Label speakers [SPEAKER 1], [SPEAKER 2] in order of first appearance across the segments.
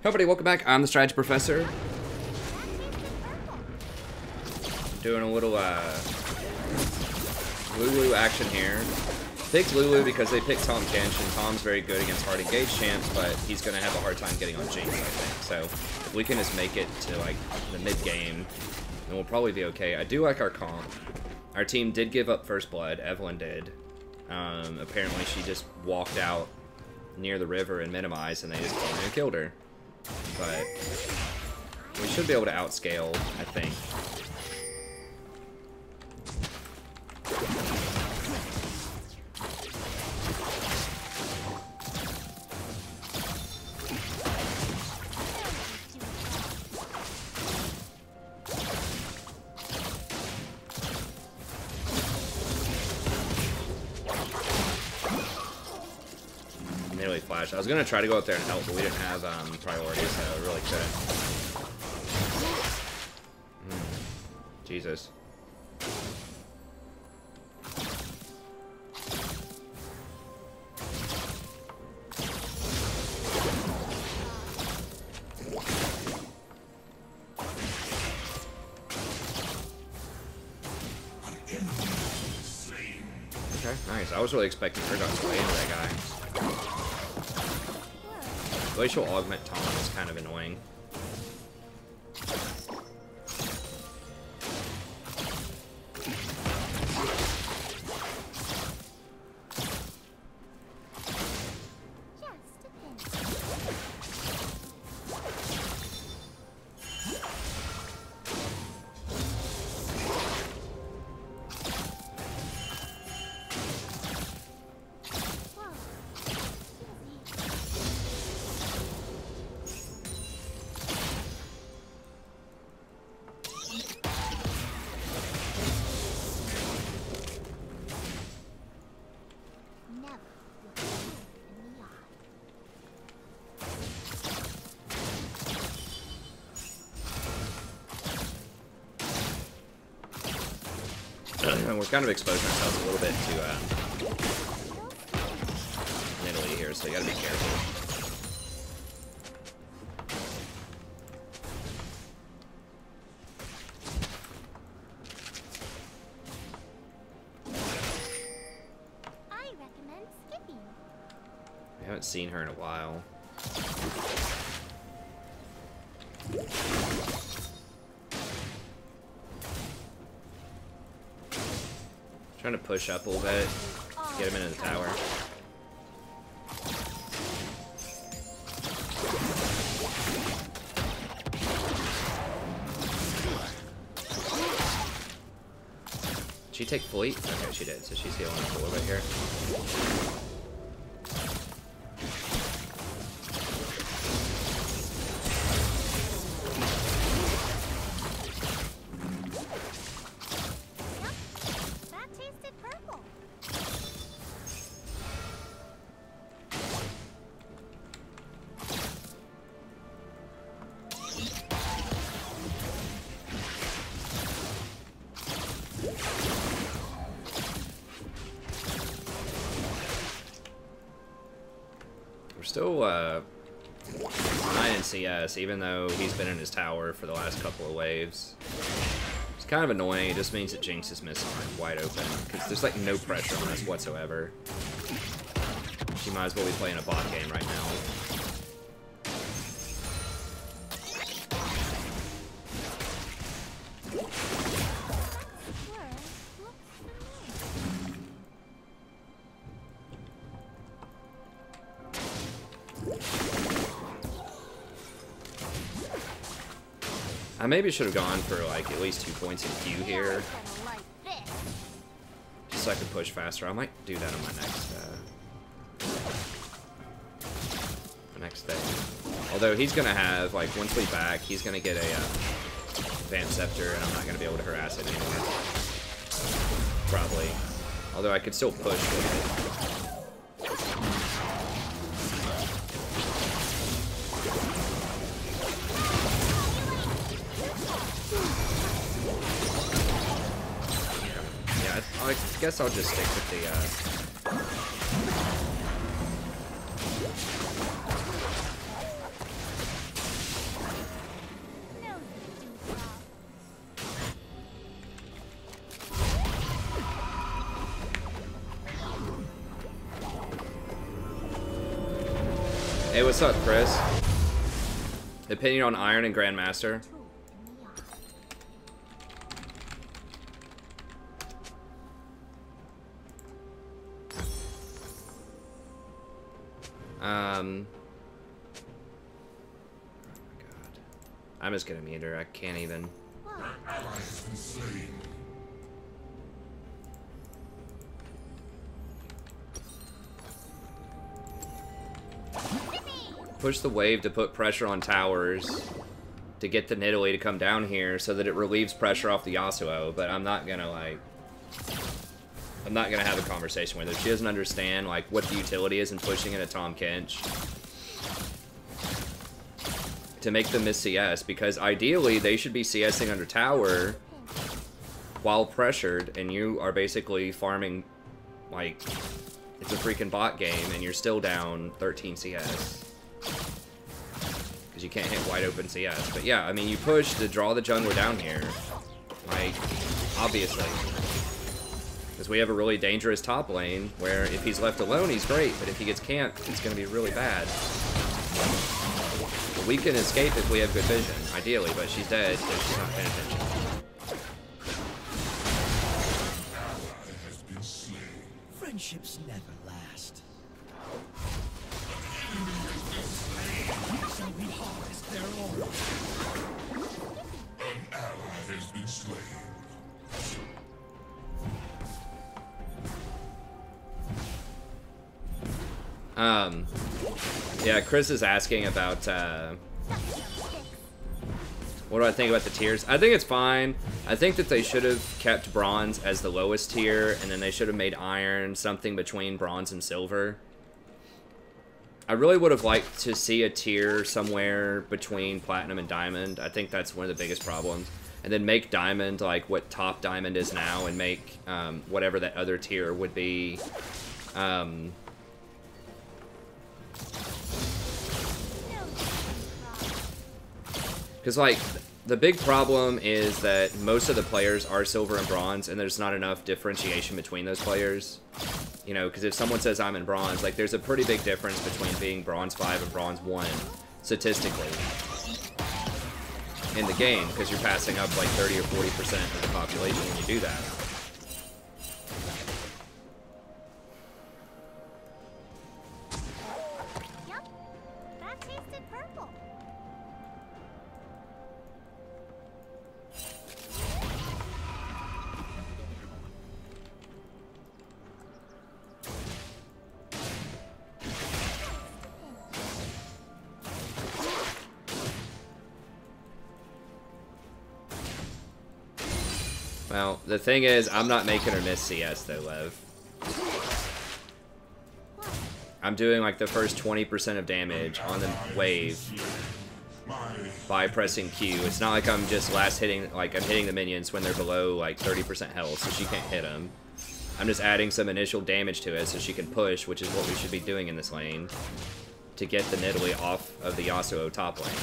[SPEAKER 1] Everybody, welcome back. I'm the Strategy Professor. Doing a little Lulu action here. Picked Lulu because they picked Tahm Kench, and Tom's very good against hard engaged champs, but he's going to have a hard time getting on Jinx, I think. So if we can just make it to like the mid game, then we'll probably be okay. I do like our comp. Our team did give up first blood. Evelyn did. Apparently she just walked out near the river and minimized, and they just came in and killed her. But we should be able to outscale, I think. Nearly flashed. I was gonna try to go up there and help, but we didn't have priority, so I really couldn't. Jesus. Okay, nice. I was really expecting her to play into that guy. Glacial Augment Tom is kind of annoying. We're kind of exposing ourselves a little bit to Italy here, so you gotta be careful.
[SPEAKER 2] I recommend skipping.
[SPEAKER 1] We haven't seen her in a while. Trying to push up a little bit, get him into the tower. Did she take fleet? Okay, she did, so she's healing up a little bit here. Still 9 in CS, even though he's been in his tower for the last couple of waves. It's kind of annoying. It just means that Jinx is missing like wide open, because there's like no pressure on us whatsoever. She might as well be playing a bot game right now. I maybe should have gone for like at least 2 points in Q here, just so I could push faster. I might do that on my next thing. Although he's gonna have like once we back, he's gonna get a Vamp Scepter, and I'm not gonna be able to harass it anymore. Probably. Although I could still push with it. I guess I'll just stick with the Hey, what's up, Chris? Opinion on Iron and Grandmaster? Oh my god. I'm just gonna mute her. I can't even. Push the wave to put pressure on towers to get the Nidalee to come down here so that it relieves pressure off the Yasuo, but I'm not gonna, like... I'm not gonna have a conversation with her. She doesn't understand, like, what the utility is in pushing in a Tahm Kench to make them miss CS, because ideally they should be CSing under tower while pressured, and you are basically farming, like, it's a freaking bot game, and you're still down 13 CS. Because you can't hit wide open CS. But yeah, I mean, you push to draw the jungler down here. Like, obviously. Because we have a really dangerous top lane, where if he's left alone, he's great, but if he gets camped, it's going to be really bad. But we can escape if we have good vision, ideally, but she's dead, so she's not paying attention.
[SPEAKER 3] Friendships never last. Shall we harvest their own? An ally has been slain.
[SPEAKER 1] Yeah, Chris is asking about, what do I think about the tiers? I think it's fine. I think that they should have kept bronze as the lowest tier, and then they should have made iron something between bronze and silver. I really would have liked to see a tier somewhere between platinum and diamond. I think that's one of the biggest problems. And then make diamond like what top diamond is now, and make whatever that other tier would be. Because, like, the big problem is that most of the players are silver and bronze, and there's not enough differentiation between those players. You know, because if someone says I'm in bronze, like, there's a pretty big difference between being bronze 5 and bronze 1, statistically, in the game, because you're passing up, like, 30 or 40% of the population when you do that.
[SPEAKER 2] Yep, that tasted purple.
[SPEAKER 1] Well, the thing is, I'm not making her miss CS, though, Lev. I'm doing, like, the first 20% of damage on the wave by pressing Q. It's not like I'm just hitting the minions when they're below, like, 30% health, so she can't hit them. I'm just adding some initial damage to it so she can push, which is what we should be doing in this lane, to get the Nidalee off of the Yasuo top lane.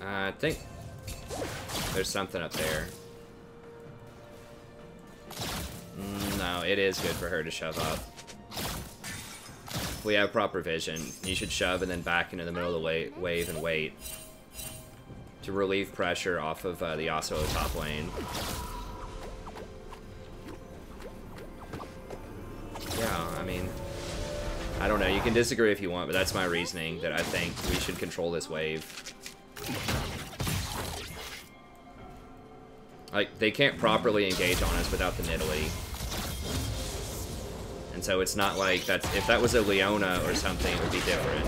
[SPEAKER 1] I think there's something up there. No, it is good for her to shove up. If we have proper vision, you should shove and then back into the middle of the wave and wait to relieve pressure off of the Yasuo top lane. Yeah, I mean, I don't know. You can disagree if you want, but that's my reasoning, that I think we should control this wave. Like, they can't properly engage on us without the Nidalee. And so it's not like that's... If that was a Leona or something, it would be different.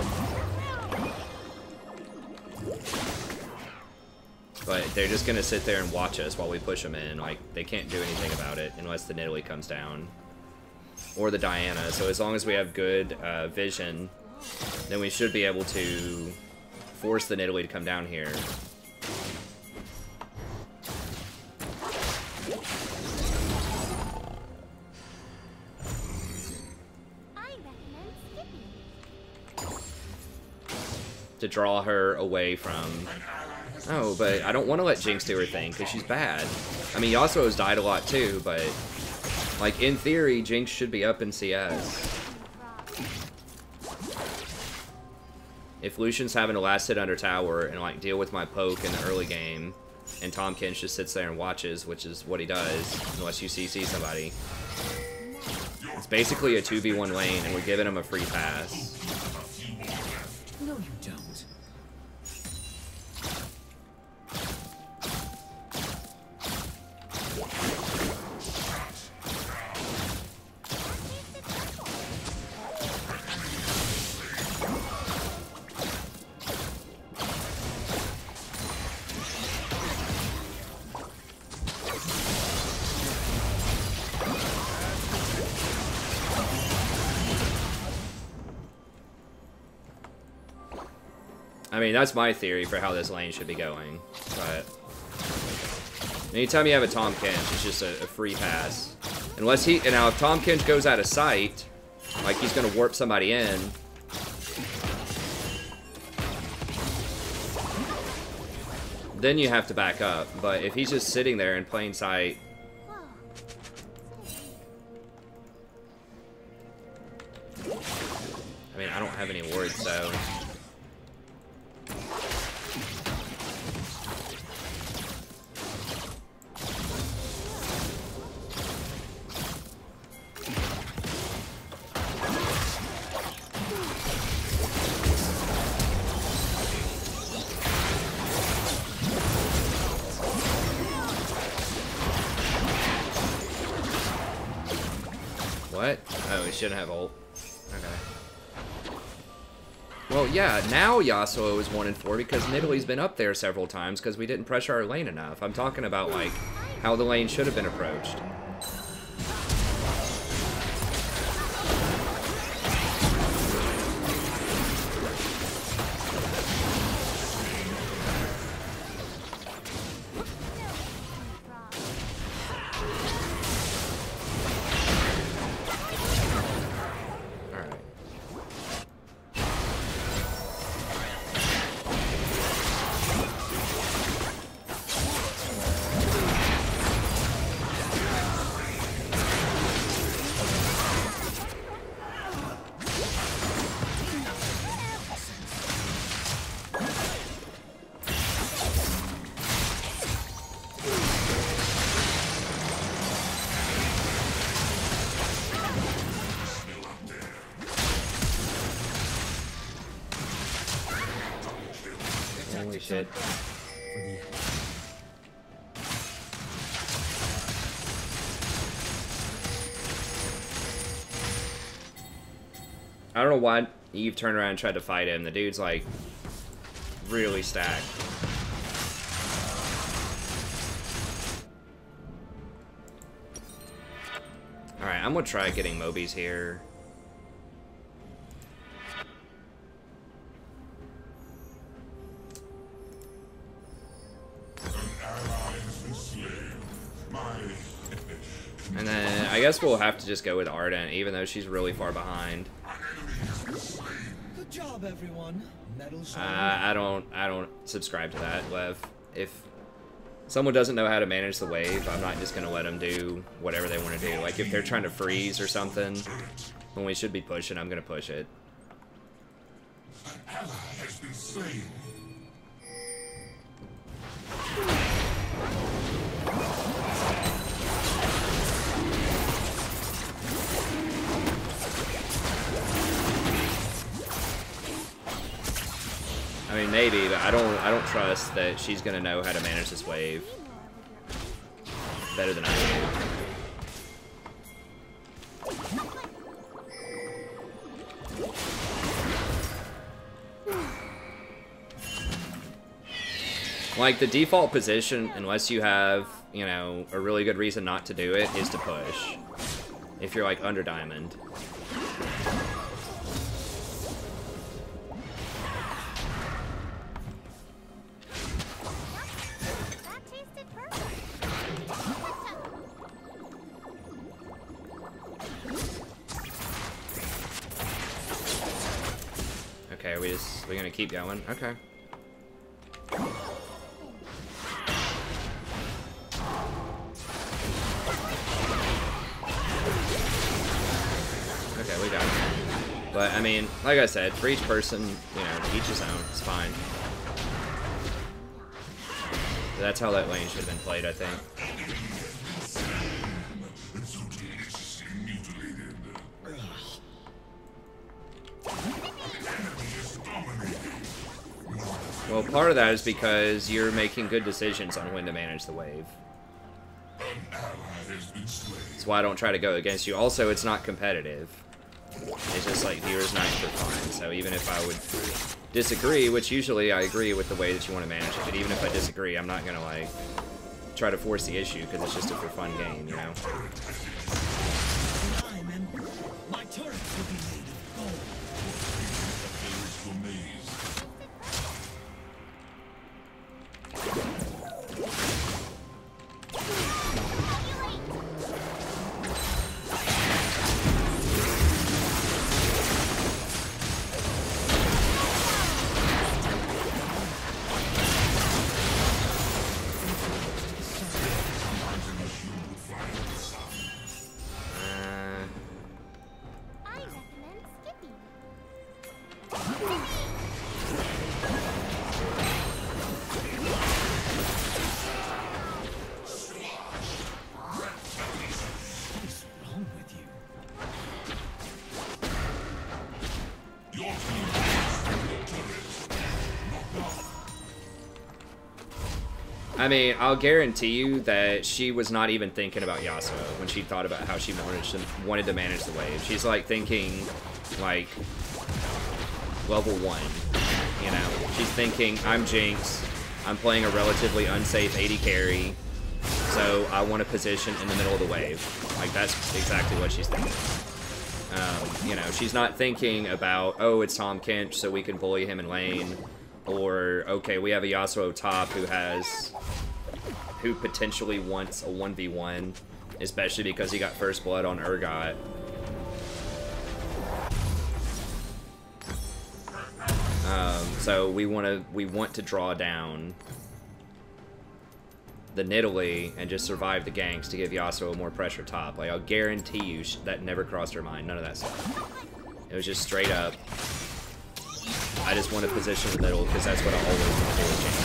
[SPEAKER 1] But they're just gonna sit there and watch us while we push them in. Like, they can't do anything about it unless the Nidalee comes down. Or the Diana. So as long as we have good vision, then we should be able to force the Nidalee to come down here. To draw her away from No, but I don't want to let Jinx do her thing, because she's bad. I mean, Yasuo's died a lot too, but, like, in theory, Jinx should be up in CS. If Lucian's having to last hit under tower and, like, deal with my poke in the early game, and Tahm Kench just sits there and watches, which is what he does, unless you CC somebody. It's basically a 2v1 lane, and we're giving him a free pass.
[SPEAKER 3] No, you don't.
[SPEAKER 1] I mean, that's my theory for how this lane should be going, but anytime you have a Tahm Kench, it's just a free pass. Unless he, and now if Tahm Kench goes out of sight, like he's gonna warp somebody in, then you have to back up. But if he's just sitting there in plain sight, I mean, I don't have any words, so. What? Oh, he shouldn't have ult. Okay. Well, yeah, now Yasuo is 1-4 because Nidalee's been up there several times because we didn't pressure our lane enough. I'm talking about, like, how the lane should have been approached. Holy shit. I don't know why Eve turned around and tried to fight him. The dude's like really stacked. Alright, I'm gonna try getting Mobies here. And then I guess we'll have to just go with Ardent, even though she's really far behind.
[SPEAKER 3] Good job, everyone.
[SPEAKER 1] I don't subscribe to that, Lev. If someone doesn't know how to manage the wave, I'm not just gonna let them do whatever they want to do. Like if they're trying to freeze or something, when we should be pushing, I'm gonna push it.
[SPEAKER 3] An ally has been slain.
[SPEAKER 1] I mean, maybe, but I don't trust that she's gonna know how to manage this wave better than I do. Like, the default position, unless you have, you know, a really good reason not to do it, is to push. If you're, like, under diamond. Okay, we're gonna keep going? Okay. But, I mean, like I said, for each person, you know, each his own. It's fine. That's how that lane should have been played, I think. Well, part of that is because you're making good decisions on when to manage the wave. That's why I don't try to go against you. Also, it's not competitive. It's just like viewers' night for fun. So even if I would disagree, which usually I agree with the way that you want to manage it, but even if I disagree, I'm not gonna like try to force the issue because it's just a for fun game, you know.
[SPEAKER 4] My turret will be made of gold.
[SPEAKER 2] I recommend skipping.
[SPEAKER 4] What's wrong with you?
[SPEAKER 1] I mean, I'll guarantee you that she was not even thinking about Yasuo when she thought about how she wanted to manage the wave. She's like thinking, like, level 1, you know? She's thinking, I'm Jinx, I'm playing a relatively unsafe 80 carry, so I want to position in the middle of the wave. Like, that's exactly what she's thinking. You know, she's not thinking about, oh, it's Tahm Kench, so we can bully him in lane. Or, okay, we have a Yasuo top who potentially wants a 1v1, especially because he got first blood on Urgot. So we want to draw down the Nidalee and just survive the ganks to give Yasuo more pressure top. Like, I'll guarantee you that never crossed her mind. None of that stuff. It was just straight up, I just want to position the middle because that's what I always want to do with Jinx.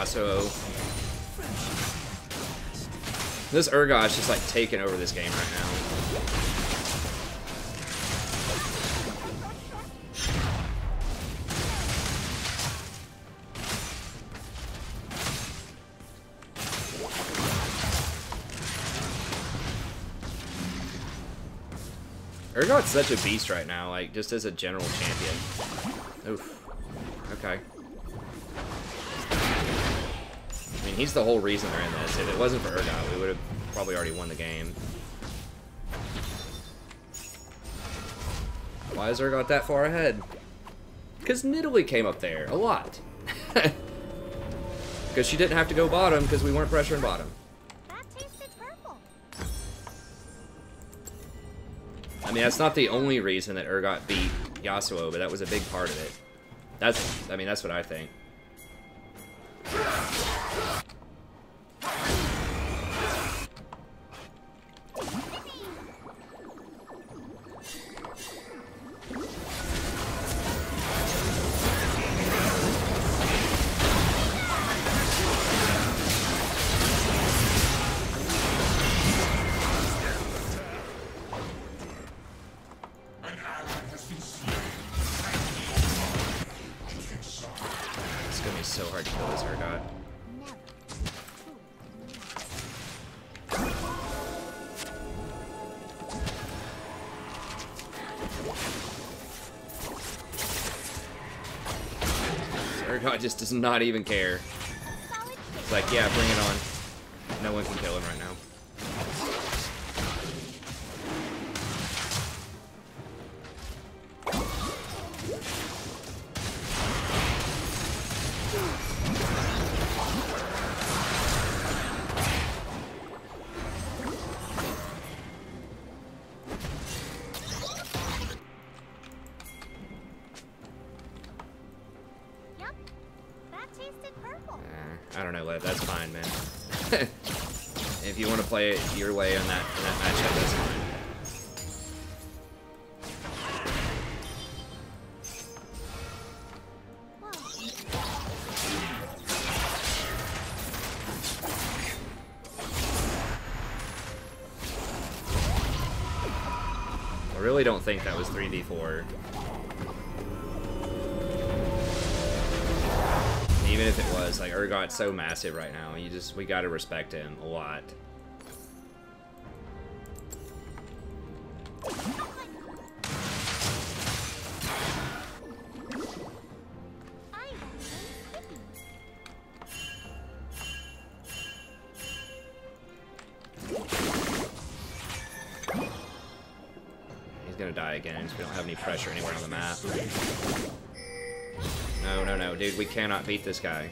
[SPEAKER 1] So this Urgot's just like taking over this game right now. Urgot's such a beast right now, like just as a general champion. Oof. Okay. I mean, he's the whole reason they're in this. If it wasn't for Urgot, we would have probably already won the game. Why is Urgot that far ahead? Because Nidalee came up there a lot. Because she didn't have to go bottom because we weren't pressuring bottom.
[SPEAKER 2] That tasted purple.
[SPEAKER 1] I mean, that's not the only reason that Urgot beat Yasuo, but that was a big part of it. I mean, that's what I think. Urgot just does not even care. It's like, yeah, bring it on. No one can kill him right now.
[SPEAKER 2] Yep. That tasted purple.
[SPEAKER 1] I don't know, Lev. That's fine, man. If you want to play it your way on that matchup, that's fine. I really don't think that was 3v4. Even if it was, like, Urgot's so massive right now, we gotta respect him a lot. He's gonna die again, so we don't have any pressure anywhere on the map. No, no, no, dude, we cannot beat this guy.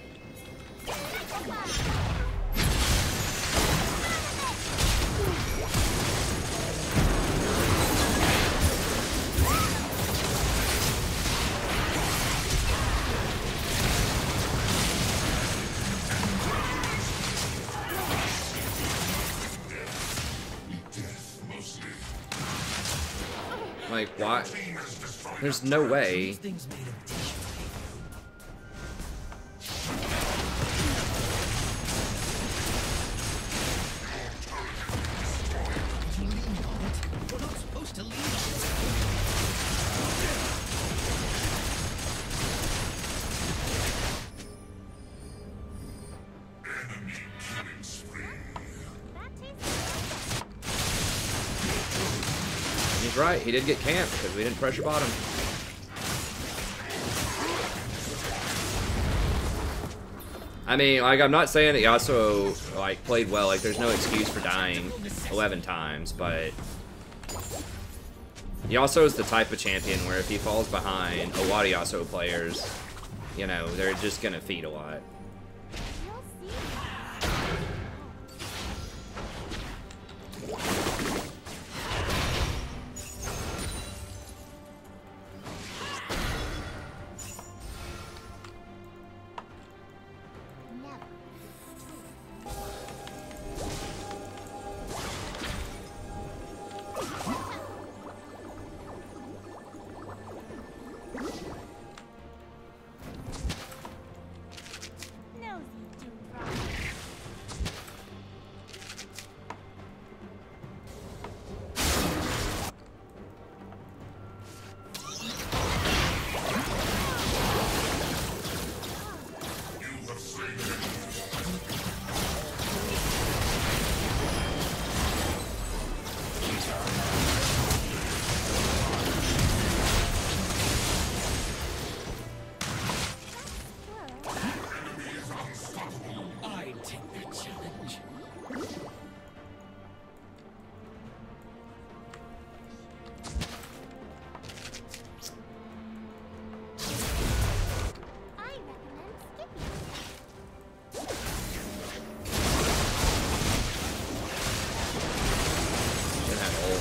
[SPEAKER 1] Like, why? There's no way. He's right, he did get camped because we didn't pressure bottom. I mean, like, I'm not saying that Yasuo, like, played well. Like, there's no excuse for dying 11 times, but Yasuo is the type of champion where if he falls behind a lot of Yasuo players, you know, they're just gonna feed a lot.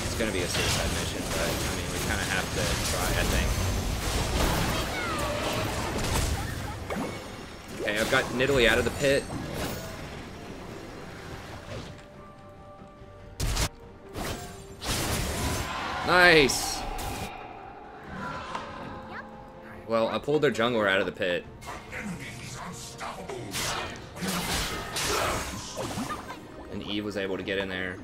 [SPEAKER 1] It's gonna be a suicide mission, but I mean, we kind of have to try, I think. Okay, I've got Nidalee out of the pit. Nice! Well, I pulled their jungler out of the pit. And Eve was able to get in there.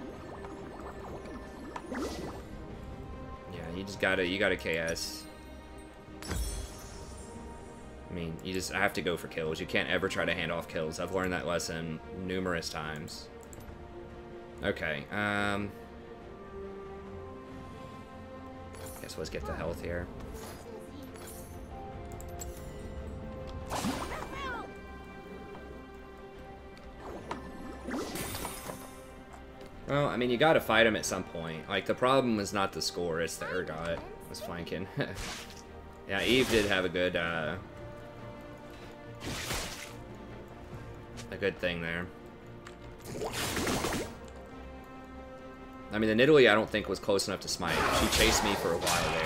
[SPEAKER 1] Yeah, you gotta KS. I mean, you just have to go for kills. You can't ever try to hand off kills. I've learned that lesson numerous times. Okay, guess let's get the health here. Well, I mean, you gotta fight him at some point. Like, the problem is not the score, it's the Urgot was flanking. Yeah, Eve did have a good thing there. I mean, the Nidalee I don't think was close enough to smite. She chased me for a while there.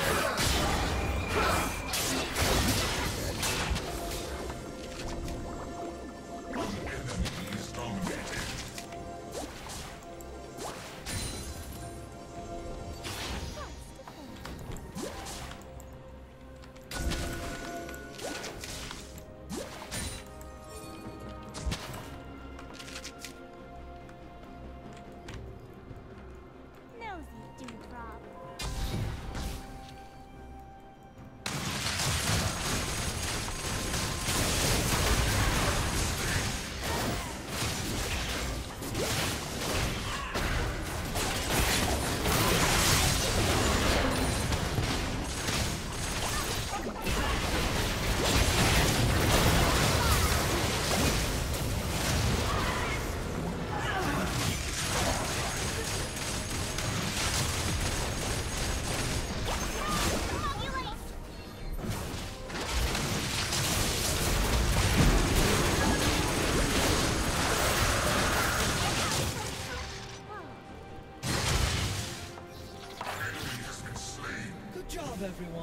[SPEAKER 4] Everyone.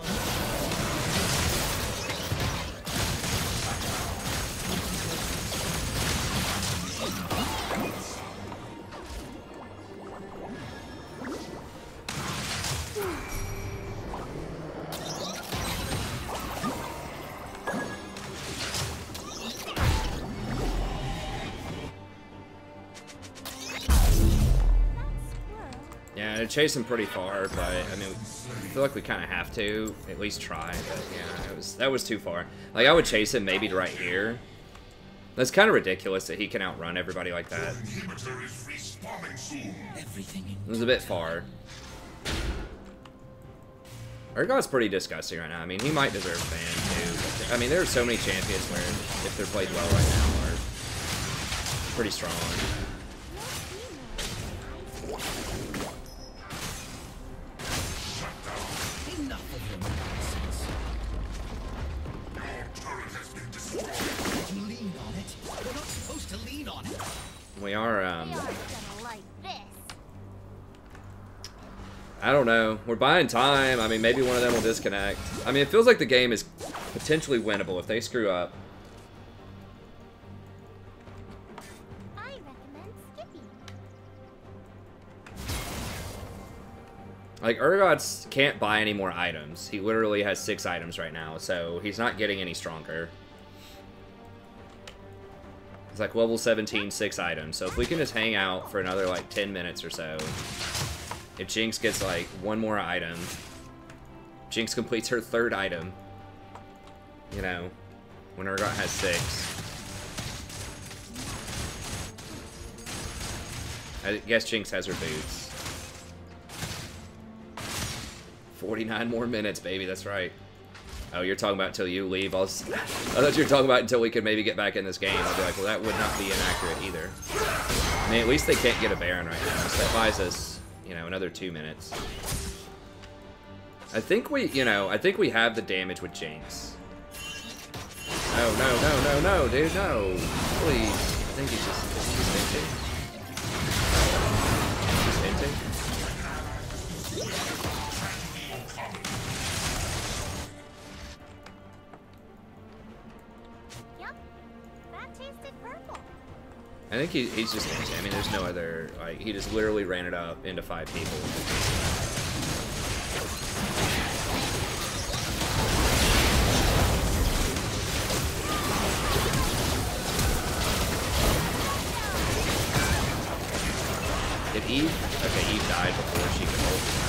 [SPEAKER 1] Yeah, to chase him pretty far, but I mean, I feel like we kind of have to at least try. But yeah, that was too far. Like, I would chase him maybe to right here. That's kind of ridiculous that he can outrun everybody like that. It was a bit far. Urgot's pretty disgusting right now. I mean, he might deserve a ban too. But I mean, there are so many champions where, if they're played well right now, are pretty strong. We are, I don't know. We're buying time. I mean, maybe one of them will disconnect. I mean, it feels like the game is potentially winnable if they screw up.
[SPEAKER 2] I recommend skipping.
[SPEAKER 1] Like, Urgot can't buy any more items. He literally has 6 items right now, so he's not getting any stronger. It's like level 17, 6 items. So if we can just hang out for another like 10 minutes or so, if Jinx gets like 1 more item, Jinx completes her 3rd item, you know, when Urgot has 6. I guess Jinx has her boots. 49 more minutes, baby, that's right. Oh, you're talking about until you leave. I thought you were talking about until we could maybe get back in this game. I'll be like, well, that would not be inaccurate either. I mean, at least they can't get a Baron right now, so that buys us, you know, another 2 minutes. I think we, you know, I think we have the damage with Jinx. No, no, no, no, no, dude, no. Please. I think he's just hinting. Just hinting. I think he's just, I mean, there's no other, like, he just literally ran it up into 5 people. Did Eve? Okay, Eve died before she could ult.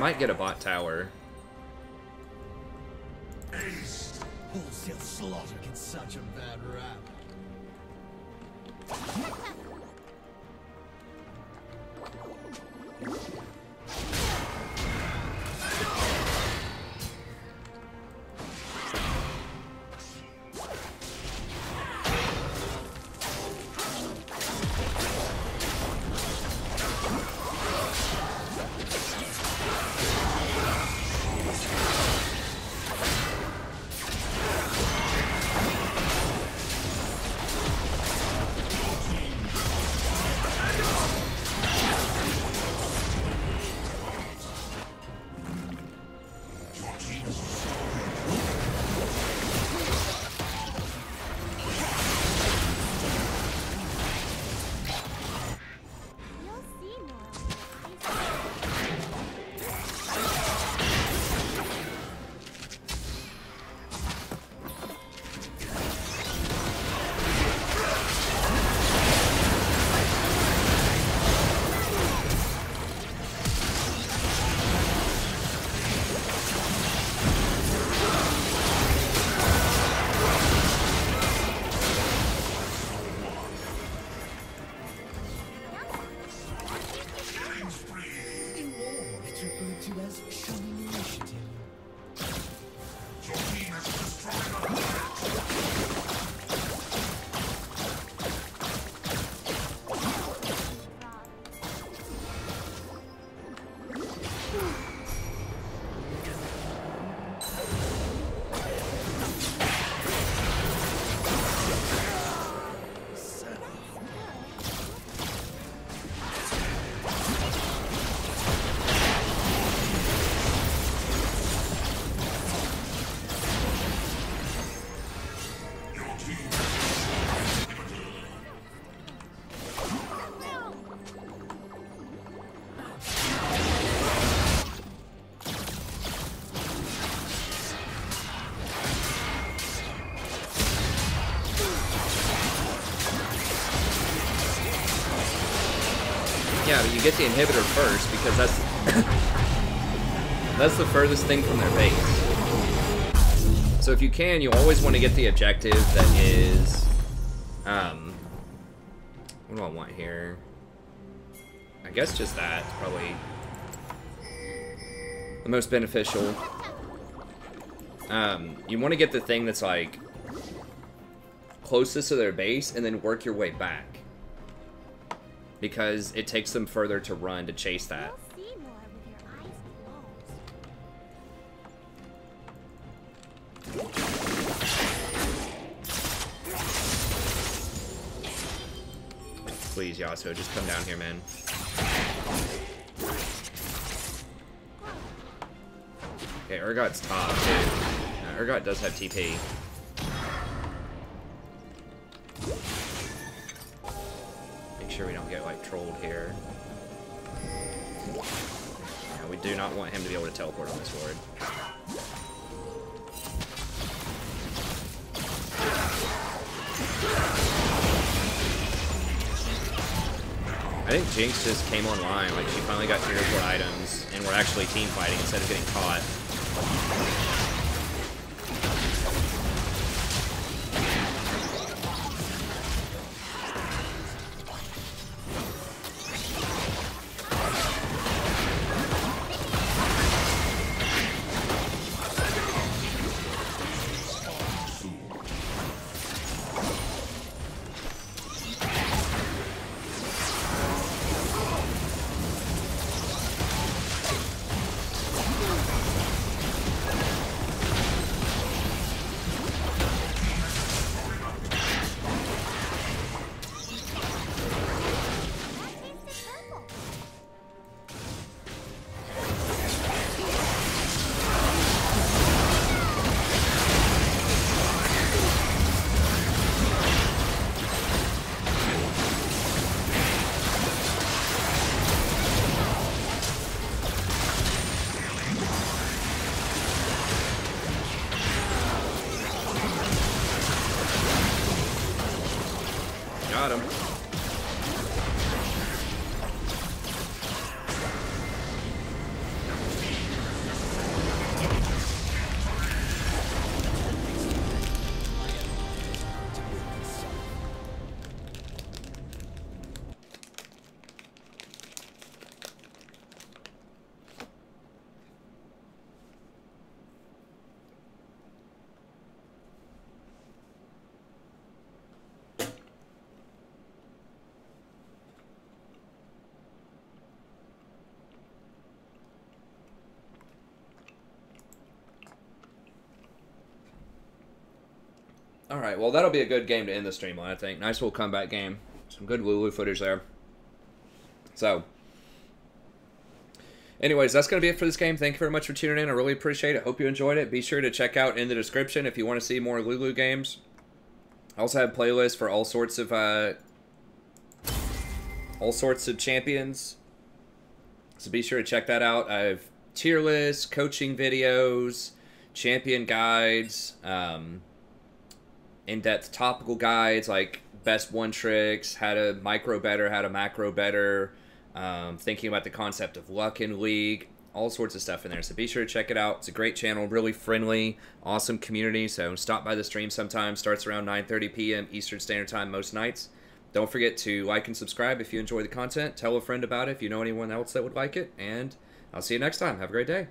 [SPEAKER 1] might get a bot tower.
[SPEAKER 4] Wholesale slaughter gets such a bad rap.
[SPEAKER 1] Yeah, but you get the inhibitor first because that's that's the furthest thing from their base. So if you can, you always want to get the objective that is, what do I want here? I guess just that. It's probably the most beneficial. You want to get the thing that's like closest to their base and then work your way back. Because it takes them further to run to chase that.
[SPEAKER 2] You'll see more with your eyes closed.
[SPEAKER 1] Please, Yasuo, just come down here, man. Okay, Urgot's top, dude. Urgot does have TP. Make sure we don't get, like, trolled here. Yeah, we do not want him to be able to teleport on this ward. I think Jinx just came online, like she finally got 3 or 4 items, and we're actually team fighting instead of getting caught. Got him. All right, well, that'll be a good game to end the stream on, I think. Nice little comeback game. Some good Lulu footage there. So, anyways, that's going to be it for this game. Thank you very much for tuning in. I really appreciate it. Hope you enjoyed it. Be sure to check out in the description if you want to see more Lulu games. I also have playlists for all sorts of champions. So be sure to check that out. I have tier lists, coaching videos, champion guides, in-depth topical guides like best one tricks, how to micro better, how to macro better, thinking about the concept of luck in League, all sorts of stuff in there. So be sure to check it out. It's a great channel, really friendly, awesome community. So stop by the stream sometime. Starts around 9:30 p.m. Eastern Standard Time most nights. Don't forget to like and subscribe if you enjoy the content. Tell a friend about it if you know anyone else that would like it. And I'll see you next time. Have a great day.